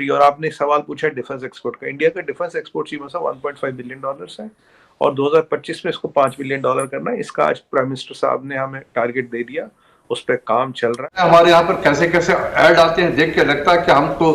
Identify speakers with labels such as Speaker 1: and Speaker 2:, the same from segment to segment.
Speaker 1: और आपने सवाल पूछा डिफेंस एक्सपोर्ट का। इंडिया का डिफेंस एक्सपोर्ट सीमा सा $1.5 बिलियन है और 2025 में इसको $5 बिलियन करना है। इसका आज प्राइम मिनिस्टर साहब ने हमें टारगेट दे दिया, उस पर काम चल रहा है।
Speaker 2: हमारे यहाँ पर कैसे कैसे ऐड आते हैं, देख के लगता है कि हम तो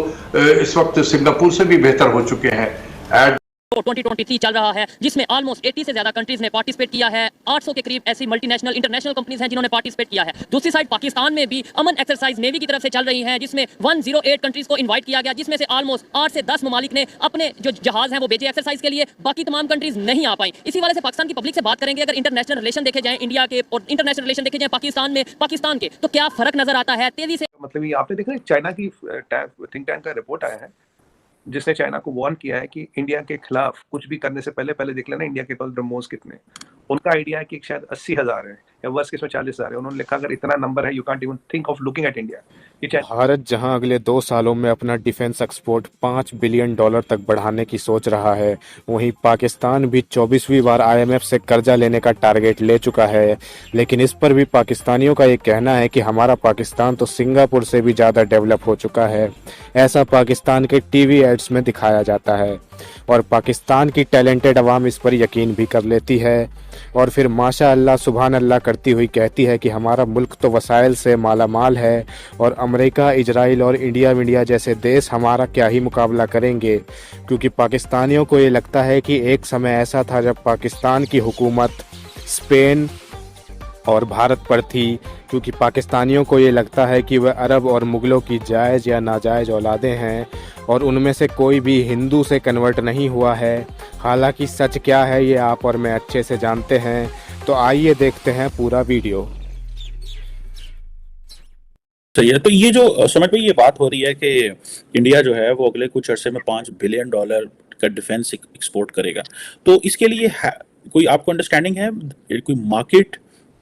Speaker 2: इस वक्त सिंगापुर से भी बेहतर हो चुके हैं। ऐड
Speaker 3: 2023 चल रहा है जिसमें ऑलमोस्ट 80 से ज्यादा कंट्रीज ने पार्टिसिपेट किया है। 800 के करीब ऐसी मल्टीनेशनल इंटरनेशनल कंपनीज हैं जिन्होंने पार्टिसिपेट किया है। दूसरी साइड पाकिस्तान में भी अमन एक्सरसाइज नेवी की तरफ से चल रही है जिसमें 108 कंट्रीज को इनवाइट किया गया, जिसमें से ऑलमोस्ट 8 से 10 ममालिक ने अपने जो जहाज हैं वो भेजे एक्सरसाइज के लिए। बाकी तमाम कंट्रीज नहीं आ पाई। इसी वाले से पाकिस्तान की पब्लिक से बात करेंगे। अगर इंटरनेशनल रिलेशन देखे जाए इंडिया के और इंटरनेशनल रिलेशन देखे जाए पाकिस्तान में पाकिस्तान के, तो क्या फर्क नजर आता है तेजी से?
Speaker 1: मतलब ये आपने देखा चाइना की थिंक टैंक का रिपोर्ट आया है जिसने चाइना को वार्न किया है कि इंडिया के खिलाफ कुछ भी करने से पहले देख लेना इंडिया के पास ब्रह्मोस कितने। उनका आइडिया है कि शायद 80,000 है या वर्ष केस में 40,000 है। उन्होंने लिखा अगर इतना नंबर है you can't even think of looking at India.
Speaker 4: Bharat जहां अगले 2 सालों में अपना डिफेंस एक्सपोर्ट $5 बिलियन तक बढ़ाने की सोच रहा है, वहीं पाकिस्तान भी 24वीं बार IMF से कर्जा लेने का टारगेट ले चुका है। लेकिन इस पर भी पाकिस्तानियों का ये कहना है कि हमारा पाकिस्तान तो सिंगापुर से भी ज़्यादा डेवलप हो चुका है। ऐसा पाकिस्तान के टीवी एड्स में दिखाया जाता है और पाकिस्तान की टैलेंटेड अवाम इस पर यकीन भी कर लेती है और फिर माशा अल्लाह सुभान अल्लाह करती हुई कहती है कि हमारा मुल्क तो वसाइल से मालामाल है और अमेरिका, इजराइल और इंडिया जैसे देश हमारा क्या ही मुकाबला करेंगे। क्योंकि पाकिस्तानियों को ये लगता है कि एक समय ऐसा था जब पाकिस्तान की हुकूमत स्पेन और भारत पर थी, क्योंकि पाकिस्तानियों को ये लगता है कि वह अरब और मुग़लों की जायज़ या नाजायज़ औलादें हैं और उनमें से कोई भी हिंदू से कन्वर्ट नहीं हुआ है। हालांकि सच क्या है ये आप और मैं अच्छे से जानते हैं, तो आइए देखते हैं पूरा वीडियो।
Speaker 5: सही है। तो ये जो समझ में ये बात हो रही है कि इंडिया जो है वो अगले कुछ अरसे में $5 बिलियन का डिफेंस एक्सपोर्ट करेगा, तो इसके लिए कोई आपको अंडरस्टैंडिंग है, कोई मार्केट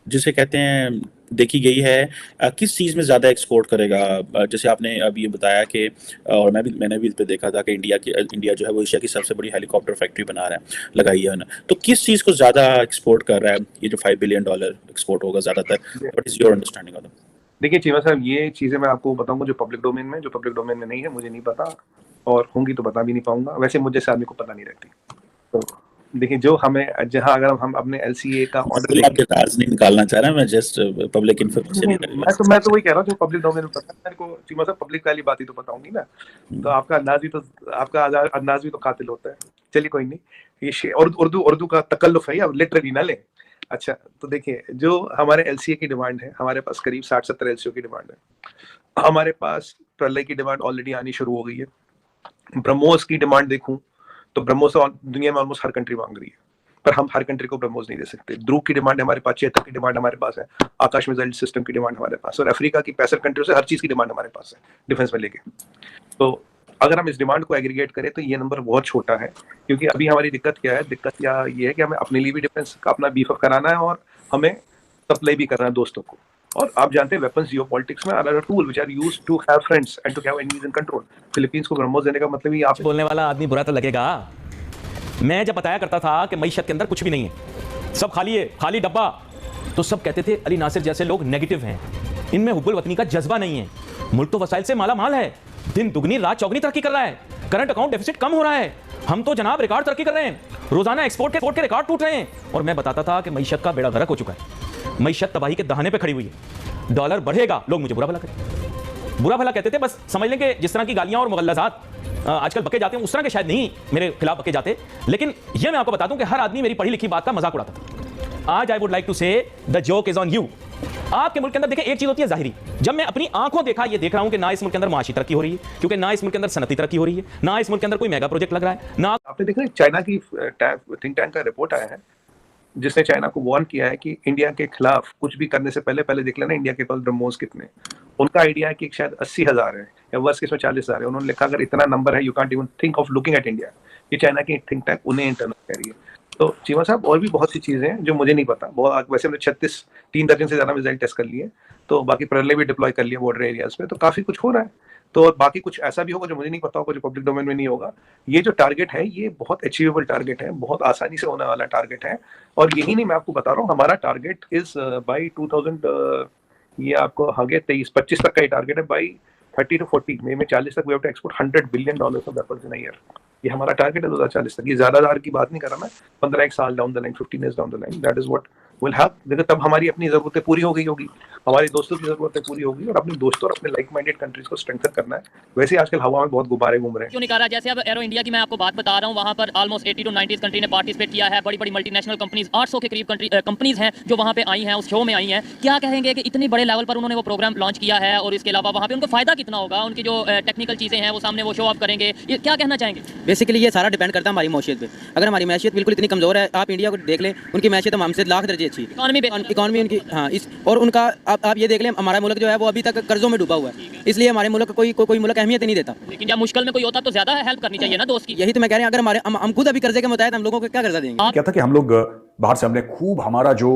Speaker 5: जिसे कहते हैं देखी गई है, किस चीज़ में ज़्यादा एक्सपोर्ट करेगा? जैसे आपने अभी ये बताया कि और मैंने भी इस पे देखा था कि इंडिया जो है वो एशिया की सबसे बड़ी हेलीकॉप्टर फैक्ट्री बना रहा है, लगाई है ना, तो किस चीज़ को ज़्यादा एक्सपोर्ट कर रहा है? ये जो $5 बिलियन एक्सपोर्ट होगा ज़्यादातर, what is your understanding of that?
Speaker 1: देखिए चीमा साहब, ये चीज़ें मैं आपको बताऊंगा जो पब्लिक डोमेन में नहीं है, मुझे नहीं पता और होंगी तो बता भी नहीं पाऊंगा। वैसे मुझे जैसे आदमी को पता नहीं रहती। तो देखिए जो हमें जहां अगर हम अपने LCA का ऑर्डर
Speaker 5: आपके राज नहीं निकालना चाह रहा, मैं जस्ट पब्लिक इन्फॉर्मेशन
Speaker 1: मैं तो वही कह रहा हूँ जो पब्लिक डोमेन में पता है मेरे को। चीमा साहब पब्लिक वाली बात ही तो बताऊंगी ना, तो आपका अंदाज भी तो कातिल होता है। चलिए कोई नहीं, ये उर्दू का तकल्लुफ है या लिटरली ना ले। अच्छा तो देखिए जो हमारे LCA की डिमांड है, हमारे पास करीब 60-70 LCO की डिमांड है। हमारे पास प्रलय की डिमांड ऑलरेडी आनी शुरू हो गई है। ब्रह्मोस की डिमांड देखूं तो ब्रह्मोस दुनिया में ऑलमोस्ट हर कंट्री मांग रही है, पर हम हर कंट्री को ब्रह्मोस नहीं दे सकते। ध्रुव की डिमांड हमारे पास, 76 की डिमांड हमारे पास है, आकाश मिसाइल सिस्टम की डिमांड हमारे पास, और अफ्रीका की 65 कंट्रियों से हर चीज की डिमांड हमारे पास है डिफेंस में लेके। तो अगर हम इस डिमांड को एग्रीगेट करें तो ये नंबर बहुत छोटा है, क्योंकि अभी हमारी दिक्कत क्या है? दिक्कत या ये है कि हमें अपने लिए भी डिफेंस का अपना बीफ अप कराना है और हमें सप्लाई भी करना है दोस्तों को। और आप जानते हैं वेपन्स जियोपॉलिटिक्स में are a tool which are used to have friends and to have enemies in control. Philippines को ब्रह्मोस देने का मतलब ही आप
Speaker 6: बोलने वाला आदमी बुरा तो लगेगा। मैं जब बताया करता था कि मईशत के अंदर कुछ भी नहीं है, सब खाली है, खाली डब्बा, तो सब कहते थे अली नासिर जैसे लोग नेगेटिव हैं, इनमें हुब्बुल वतनी का जज्बा नहीं है। मुल्क तो वसाइल से माला माल है, दिन दुगनी रात चौगनी तरक्की कर रहा है, करंट अकाउंट डेफिसिट कम हो रहा है, हम तो जनाब रिकॉर्ड तरक्की कर रहे हैं, रोजाना एक्सपोर्ट के रिकॉर्ड टूट रहे हैं। और मैं बताता था कि मईशत का बेड़ा गर्क हो चुका है, मईशत तबाही के दहाने पे खड़ी हुई है, डॉलर बढ़ेगा, लोग मुझे बुरा भला कहते, बुरा भला कहते थे। बस समझ लें कि जिस तरह की गालियां और मुगल्लजात आजकल बके जाते हैं उस तरह के शायद नहीं मेरे खिलाफ बके जाते, लेकिन यह मैं आपको बता दूं कि हर आदमी मेरी पढ़ी लिखी बात का मजाक उड़ाता था। आज आई वुड लाइक टू से the joke is on you. आपके मुल्क के अंदर देखिए एक चीज होती है जाहिरी, जब मैं अपनी आंखों देखा ये देख रहा हूं कि ना इस मुल्क के अंदर माशी तरक्की हो रही है, क्योंकि ना इस मुल्क के अंदर सनती तरक्की हो रही है, ना इस मुल्क के अंदर कोई मेगा प्रोजेक्ट लग रहा है, ना
Speaker 1: आपने देखा चाइना की थिंक टैंक का रिपोर्ट आया है जिसने चाइना को वार्न किया है कि इंडिया के खिलाफ कुछ भी करने से पहले देख लेना इंडिया के पास ब्रह्मोस कितने। उनका आइडिया है कि शायद 80,000 है या वर्ष केस में 40,000 है। उन्होंने लिखा अगर इतना नंबर है you can't even think of looking at India. ये चाइना की थिंक टैंक उन्हें इंटरनल कह रही है। तो चीमा साहब और भी बहुत सी चीजें हैं जो मुझे नहीं पता। बहुत वैसे हमने 3 दर्जन से ज्यादा मिसाइल टेस्ट कर लिए, तो बाकी प्रलय भी डिप्लॉय कर लिया बॉर्डर एरियाज पे, तो काफी कुछ हो रहा है। तो और बाकी कुछ ऐसा भी होगा जो मुझे नहीं पता होगा, जो पब्लिक डोमेन में नहीं होगा। ये जो टारगेट है ये बहुत अचीवेबल टारगेट है, बहुत आसानी से होने वाला टारगेट है। और यही नहीं, मैं आपको बता रहा हूँ हमारा टारगेट इज बाई 2000 ये आपको आगे 23-25 तक का ही टारगेट है। बाई 30 to 40 मई में 40 तक we have to export $100 billion of weapons in a year. ये हमारा टारगेट है 2040 तक। ये ज्यादा की बात नहीं कर रहा मैं, 15 एक साल down the line, 15 years down the line, that is what will have. देखो तब हमारी अपनी जरूरतें पूरी हो गई होगी, हमारे दोस्तों की जरूरतें पूरी होगी, और अपने दोस्तों और अपने लाइक माइंडेड कंट्रीज को स्ट्रेंथन करना है। वैसे आजकल हवा में बहुत गुब्बारे घूम रहे हैं।
Speaker 3: क्यों नहीं कर रहा? जैसे अब एरो इंडिया की मैं आपको बात बता रहा हूँ, वहाँ पर ऑलमोस्ट 80 to 90 कंट्री ने पार्टिसिपेट किया है। बड़ी बड़ी मल्टीनेशनल कंपनीज 800 के करीब कंपनीज हैं जो वहाँ पे आई हैं, उस शो में आई हैं। क्या कहेंगे कि इतनी बड़े लेवल पर उन्होंने वो प्रोग्राम लॉन्च किया है, और इसके अलावा वहाँ पे उनको फायदा कितना होगा? उनकी जो टेक्निकल चीजें हैं वो सामने वो शो ऑफ करेंगे, ये क्या कहना चाहेंगे?
Speaker 7: बेसिकली ये सारा डिपेंड करता है हमारी मैशियत पे। अगर हमारी मैशियत बिल्कुल इतनी कमजोर है, आप इंडिया को देख लें, उनकी मैशियत हमसे लाख दर्जे अच्छी, इकॉनमी उनकी, हाँ, इस और उनका आप ये देख लें, हमारा मुल्क जो है वो अभी तक कर्जों में डूबा हुआ है, इसलिए हमारे मुल्क को कोई मुल्क अहमियत नहीं देता।
Speaker 3: लेकिन जब मुश्किल में कोई होता तो ज्यादा हेल्प करनी चाहिए ना दोस्त की।
Speaker 7: यही तो मैं कह रहे हैं, अगर हम खुद अभी कर्जे के मुताबिक हम लोगों को क्या कर्जा देंगे?
Speaker 8: क्या था कि हम लोग बाहर से हमने खूब हमारा जो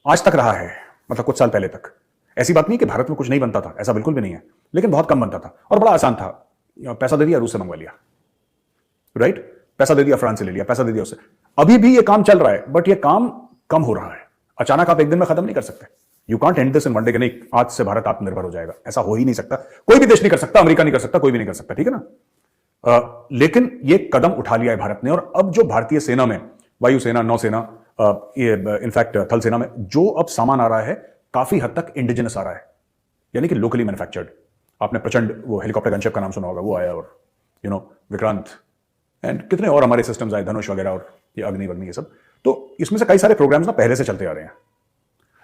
Speaker 8: आज तक रहा है, मतलब कुछ साल पहले तक, ऐसी बात नहीं कि भारत में कुछ नहीं बनता था, ऐसा बिल्कुल भी नहीं है, लेकिन बहुत कम बनता था और बड़ा आसान था। पैसा दे दिया, रूस से मंगवा लिया, राइट, पैसा दे दिया, फ्रांस से ले लिया, पैसा दे दिया उससे। अभी भी ये काम चल रहा है, बट ये काम कम हो रहा है। अचानक आप एक दिन में खत्म नहीं कर सकते। You can't and this in one day, नहीं आज से भारत आत्मनिर्भर हो जाएगा, ऐसा हो ही नहीं सकता। कोई भी देश नहीं कर सकता, अमेरिका नहीं कर सकता, कोई भी नहीं कर सकता, ठीक है ना। लेकिन ये कदम उठा लिया है भारत ने, और अब जो भारतीय सेना में, वायुसेना, नौसेना, इनफैक्ट थल सेना में जो अब सामान आ रहा है, काफी हद तक इंडिजिनस आ रहा है, यानी कि लोकली मैन्युफैक्चर्ड। आपने प्रचंड वो हेलीकॉप्टर गनशिप का नाम सुना होगा, वो आया, और विक्रांत एंड कितने और हमारे सिस्टम्स आए, धनुष वगैरह, और ये अग्नि वग्नि, ये सब। तो इसमें से कई सारे प्रोग्राम्स ना पहले से चलते आ रहे हैं,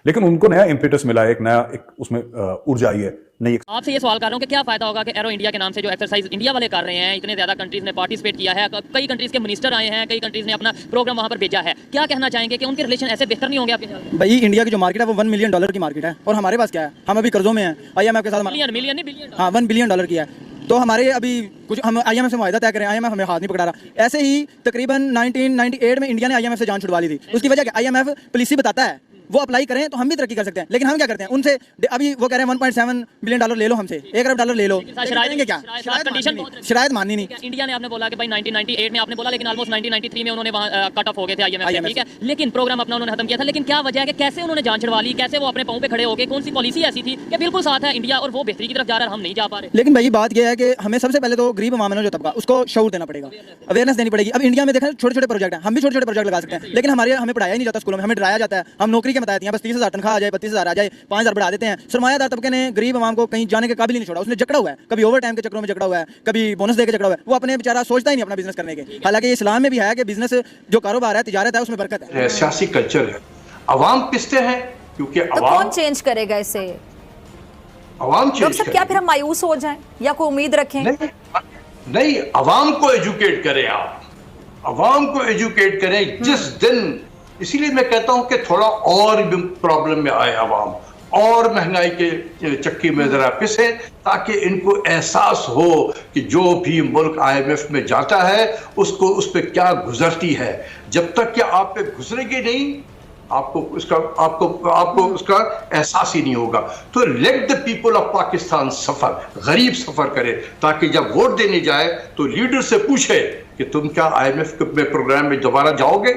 Speaker 8: लेकिन उनको नया इम्पेटस मिला है, एक नया उसमें ऊर्जा आई है नई।
Speaker 3: आपसे ये सवाल कर रहा हूँ कि क्या फायदा होगा कि एरो इंडिया के नाम से जो एक्सरसाइज इंडिया वाले कर रहे हैं, इतने ज्यादा कंट्रीज ने पार्टिसिपेट किया है, कई कंट्रीज के मिनिस्टर आए हैं, कई कंट्रीज ने अपना प्रोग्राम वहाँ पर भेजा है, क्या कहना चाहेंगे कि उनके रिलेशन ऐसे बेहतर नहीं होंगे आपके साथ?
Speaker 7: भाई इंडिया की जो मार्केट है वो $1 मिलियन की मार्केट है, और हमारे पास क्या है, हम अभी कर्जों में हैं। IMF के साथ
Speaker 3: मिलियन
Speaker 7: हाँ $1 बिलियन की है, तो हमारे अभी कुछ हम IMF से मुआहदा तय करें, IMF हमें हाथ नहीं पकड़ा रहा। ऐसे ही तकरीबन 1998 में इंडिया ने IMF से जान छुड़वा ली थी। उसकी वजह क्या, IMF पॉलिसी बताता है, वो अप्लाई करें तो हम भी तरक्की कर सकते हैं, लेकिन हम क्या करते हैं उनसे, अभी वो कह रहे हैं $1.7 बिलियन ले लो हमसे, $1 अरब ले लो, शरायत माननी नहीं।
Speaker 3: इंडिया ने आपने बोला कि भाई 1998 में आपने बोला, लेकिन ऑलमोस्ट 1993 में उन्होंने वहाँ कट ऑफ हो गए थे IMF से, ठीक है, लेकिन प्रोग्राम अपना उन्होंने खत्म किया था। लेकिन क्या वजह है कि कैसे उन्होंने जान छुड़वा ली, कैसे वो अपने पाँव पे खड़े हो गए, कौन सी पॉलिसी ऐसी थी कि बिल्कुल साथ है इंडिया और वो बेहतरी की तरफ जा रहा है, हम नहीं जा पा रहे?
Speaker 7: लेकिन भाई बात यह है कि हमें सबसे पहले तो गरीब अवाम जो तबका, उसको शऊर देना पड़ेगा, अवेयरनेस देनी पड़ेगी। अब इंडिया में देखा छोटे छोटे प्रोजेक्ट हैं, हम भी छोटे छोटे प्रोजेक्ट लगा सकते हैं, लेकिन हमें पढ़ाया नहीं जाता स्कूलों में, हमें डराया जाता है, हम नौकरी के बताते हैं, बस 30,000 तनख्वाह आ जाए, 32,000 आ जाए, 5,000 बढ़ा देते हैं। सरमायादार तबके ने गरीब अवाम को कहीं जाने के काबिल नहीं छोड़ा, उसने जकड़ा हुआ है, कभी ओवर टाइम के चक्रों में जकड़ा हुआ है, कभी बोनस दे के जकड़ा हुआ है, वो अपने बेचारा सोचता ही नहीं अपना बिजनेस करने के। हालांकि इस्लाम में भी है कि बिजनेस जो कारोबार है, तिजारत है, उसमें बरकत है।
Speaker 2: सियासी कल्चर है, अवाम पिसते हैं क्योंकि
Speaker 9: तो कौन चेंज करेगा इसे?
Speaker 2: अवाम चेंज
Speaker 9: करेगा। क्या फिर हम मायूस हो जाएं या कोई उम्मीद रखें?
Speaker 2: नहीं, अवाम को एजुकेट करें, आप अवाम को एजुकेट करें जिस दिन। इसीलिए मैं कहता हूं कि थोड़ा और भी प्रॉब्लम में आए अवाम, और महंगाई के चक्की में जरा पिसे, ताकि इनको एहसास हो कि जो भी मुल्क IMF में जाता है उसको उस पर क्या गुजरती है। जब तक कि आप पे गुजरेगी नहीं, आपको उसका एहसास ही नहीं होगा। तो let the people of Pakistan suffer, गरीब सफर करे, ताकि जब वोट देने जाए तो लीडर से पूछे कि तुम क्या IMF में प्रोग्राम में दोबारा जाओगे।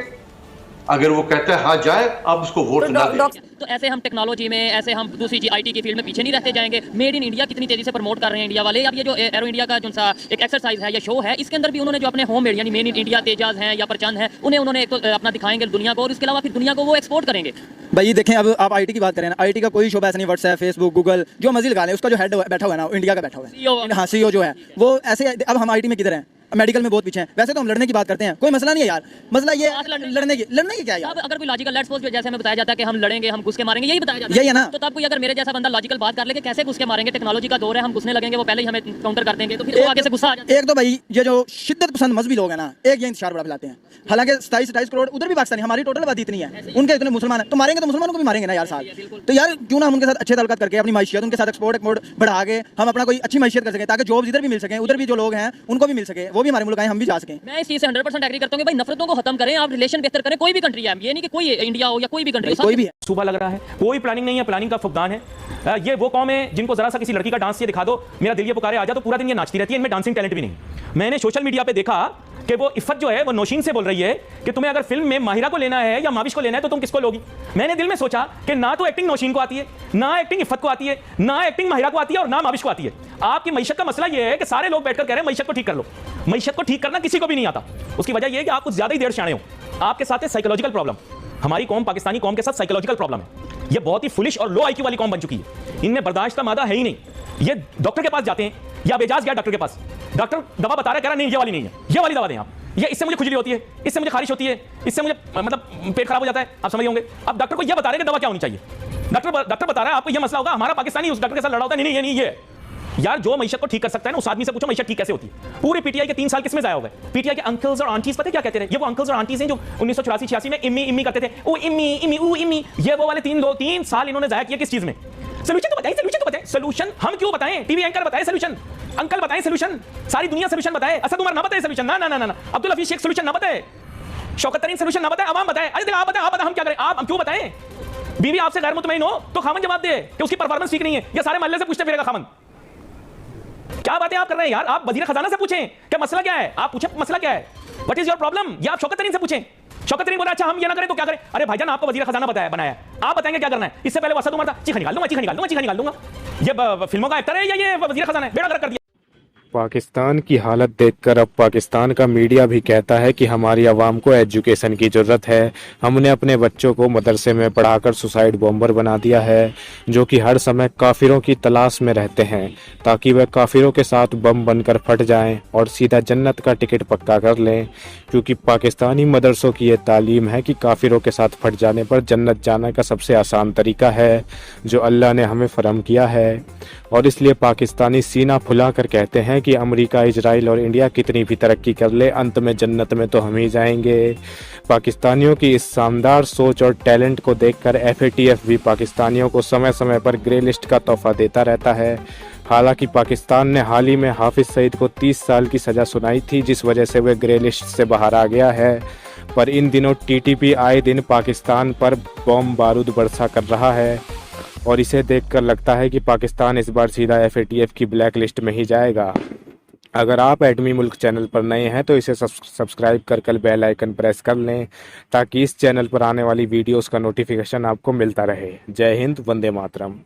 Speaker 2: अगर वो कहता है हाँ जाए, आप उसको वोट ना दें।
Speaker 3: तो ऐसे हम टेक्नोलॉजी में, ऐसे हम दूसरी IT की फील्ड में पीछे नहीं रहते जाएंगे। मेड इन इंडिया कितनी तेजी से प्रमोट कर रहे हैं इंडिया वाले। अब ये जो एरो इंडिया का जो सा एक एक्सरसाइज है या शो है, इसके अंदर भी उन्होंने जो अपने होम मेड यानी मेड इन इंडिया तेजाज हैं या प्रचंड हैं, उन्हें उन्होंने एक तो अपना दिखाएंगे दुनिया को, और इसके अलावा फिर दुनिया को वो एक्सपोर्ट करेंगे।
Speaker 7: भाई देखें, अब आप IT की बात करें ना, IT का कोई शोबा ऐसा नहीं, व्हाट्सएप, फेसबुक, गूगल, जो मर्जी लगा लें, उसका जो हेड बैठा हुआ है ना, इंडिया का बैठा हुआ है, हाँ CEO जो है वो ऐसे। अब हम IT में किधर हैं? मेडिकल में बहुत पीछे हैं। वैसे तो हम लड़ने की बात करते हैं, कोई मसला नहीं है यार, मसला ये लड़ने की क्या है यार?
Speaker 3: अगर कोई लॉजिकल, लेट्स सपोज जैसे हमें बताया जाता है कि हम लड़ेंगे, हम घुस के मारेंगे, यही बताया जाता है,
Speaker 7: यही है ना।
Speaker 3: तो तब कोई अगर मेरे जैसा बंदा लॉजिकल बात कर ले कि कैसे घुस के मारेंगे, टेक्नोलॉजी का दौर है, हम घुसने लगेंगे, वो पहले ही हमें काउंटर कर देंगे, तो फिर आगे से गुस्सा आ जाता है।
Speaker 7: एक तो भाई ये जो शिद्दत पसंद मजहबी लोग हैं ना, एक ये इंतजार बड़ा फैलाते हैं। हालांकि 27 करोड़ उधर भी पाकिस्तानी, हमारी टोटल आबादी इतनी है, उनके इतने मुसलमान हैं, तो मारेंगे तो मुसलमानों को भी मारेंगे ना यार साथ। तो यार क्यों ना हम उनके साथ अच्छे ताल्लुकात करके अपनी मैशियत, उनके साथ एक्सपोर्ट बढ़ा के हम अपना कोई अच्छी मैशियत कर सकें, ताकि जॉब्स इधर भी मिल सकें, उधर भी जो लोग हैं उनको भी मिल सके, वो भी हमारे मुल्क आए, हम भी जा सकें।
Speaker 3: मैं इस चीज से 100% एग्री करता हूं कि भाई नफरतों को खत्म करें, आप रिलेशन बेहतर करें, कोई भी कंट्री है, ये नहीं कि कोई इंडिया हो या कोई भी कंट्री,
Speaker 7: कोई भी है।
Speaker 6: सुबह लग रहा है, कोई प्लानिंग नहीं है, प्लानिंग का फुकदान है। ये वो कौम है जिनको जरा सा किसी लड़की का डांस ये दिखा दो, मेरा दिल ये पुकारे आ जा, तो पूरा दिन ये नाचती रहती है, इनमें डांसिंग टैलेंट भी नहीं। मैंने सोशल मीडिया पे देखा कि वो इफ़त जो है वो नौशीन से बोल रही है कि तुम्हें अगर फिल्म में माहिरा को लेना है या माविश को लेना है तो तुम किसको लोगी। मैंने दिल में सोचा कि ना तो एक्टिंग नौशीन को आती है, ना एक्टिंग इफ़त को आती है, ना एक्टिंग माहिरा को आती है और ना माविश को आती है। आपकी मईशत का मसला ये है कि सारे लोग बैठकर कह रहे हैं मईशत को ठीक कर लो। मईशत को ठीक करना किसी को भी नहीं आता। उसकी वजह यह है कि आप कुछ ज्यादा ही देर शाणे हो। आपके साथ है साइकोलॉजिकल प्रॉब्लम। हमारी कौम, पाकिस्तानी कौम के साथ साइकोलॉजिकल प्रॉब्लम है। ये बहुत ही फुलिश और लो आईक्यू वाली कौम बन चुकी है। इनमें बर्दाश्त का मादा है ही नहीं। ये डॉक्टर के पास जाते हैं, या बेजाज गया डॉक्टर के पास, डॉक्टर दवा बता रहा है, कह रहा नहीं ये वाली नहीं है, ये वाली दवा दें आप, ये इससे मुझे खुजली होती है, इससे मुझे खारिश होती है, इससे मुझे मतलब पेट खराब हो जाता है। आप समझ होंगे। अब डॉक्टर को ये बता रहे हैं कि दवा क्या होनी चाहिए। डॉक्टर बता रहा है आपको ये मसला होगा। हमारा पाकिस्तानी उस डॉक्टर के साथ लड़ा होता है, नहीं ये नहीं ये। यार जो मईशत को ठीक कर सकता है ना उस आदमी से पूछो मईशत ठीक कैसे होती है। पूरे पीटीआई के 3 साल किसमें जाया हुआ है। पीटीआई के अंकल्स और आंटीज पता है क्या कहते हैं? ये वो अंकल्स और आंटीज हैं जो 1984-86 में इम्मी इम्मी करते थे। ओ इम्मी इम्मी ओ इम्मी। ये वो वाले 3 साल इन्होंने जाया किया किस चीज में? सोल्यूशन तो बताइए, सोल्यूशन तो बताइए। सोल्यूशन हम क्यों बताएं? टीवी एंकर बताए सोल्यूशन, अंकल बताएं सोल्यूशन, सारी दुनिया सोल्यूशन बताए। असद उमर ना बताए सोल्यूशन, ना ना ना ना। अब्दुल हफीज शेख सोल्यूशन ना बताए, शौकत तरीन सोल्यूशन ना बताए, आवाम बताए। अरे देखो आप बताएं हम क्या करें? आप हम क्यों बताएं? बीवी आपसे गैर मुतमईन हो तो खामन जवाब दे कि उसकी परफॉर्मेंस ठीक नहीं है, या सारे मोहल्ले से पूछते फिरेगा खामन। क्या बातें आप कर रहे हैं यार? आप वजीर खजाना से पूछें कि मसला क्या है। आप पूछें मसला क्या है, व्हाट इज योर प्रॉब्लम। या आप शौकत तरीन से पूछें। शौकत तरीन बोला अच्छा हम ये ना करें तो क्या करें? अरे भाईजान आपको वजीर खजाना बनाया, आप बताएंगे क्या करना है। इससे पहले असद उमर था, चीखा निकाल दूंगा। ये फिल्मों का एक्टर है या ये वजीर खजाना है? बेड़ा गर्क कर दिया।
Speaker 4: पाकिस्तान की हालत देखकर अब पाकिस्तान का मीडिया भी कहता है कि हमारी आवाम को एजुकेशन की ज़रूरत है। हमने अपने बच्चों को मदरसे में पढ़ाकर सुसाइड बॉम्बर बना दिया है, जो कि हर समय काफिरों की तलाश में रहते हैं ताकि वह काफिरों के साथ बम बनकर फट जाएं और सीधा जन्नत का टिकट पक्का कर लें। क्योंकि पाकिस्तानी मदरसों की ये तालीम है कि काफिरों के साथ फट जाने पर जन्नत जाने का सबसे आसान तरीका है जो अल्लाह ने हमें फरम किया है। और इसलिए पाकिस्तानी सीना फुलाकर कहते हैं कि अमेरिका, इजराइल और इंडिया कितनी भी तरक्की कर ले, अंत में जन्नत में तो हम ही जाएंगे। पाकिस्तानियों की इस शानदार सोच और टैलेंट को देखकर एफएटीएफ भी पाकिस्तानियों को समय समय पर ग्रे लिस्ट का तोहफा देता रहता है। हालांकि पाकिस्तान ने हाल ही में हाफिज सईद को 30 साल की सज़ा सुनाई थी, जिस वजह से वह ग्रे लिस्ट से बाहर आ गया है। पर इन दिनों टीटीपी आए दिन पाकिस्तान पर बम बारूद बरसा कर रहा है और इसे देखकर लगता है कि पाकिस्तान इस बार सीधा एफएटीएफ की ब्लैक लिस्ट में ही जाएगा। अगर आप एटमी मुल्क चैनल पर नए हैं तो इसे सब्सक्राइब कर बेल आइकन प्रेस कर लें ताकि इस चैनल पर आने वाली वीडियोस का नोटिफिकेशन आपको मिलता रहे। जय हिंद, वंदे मातरम।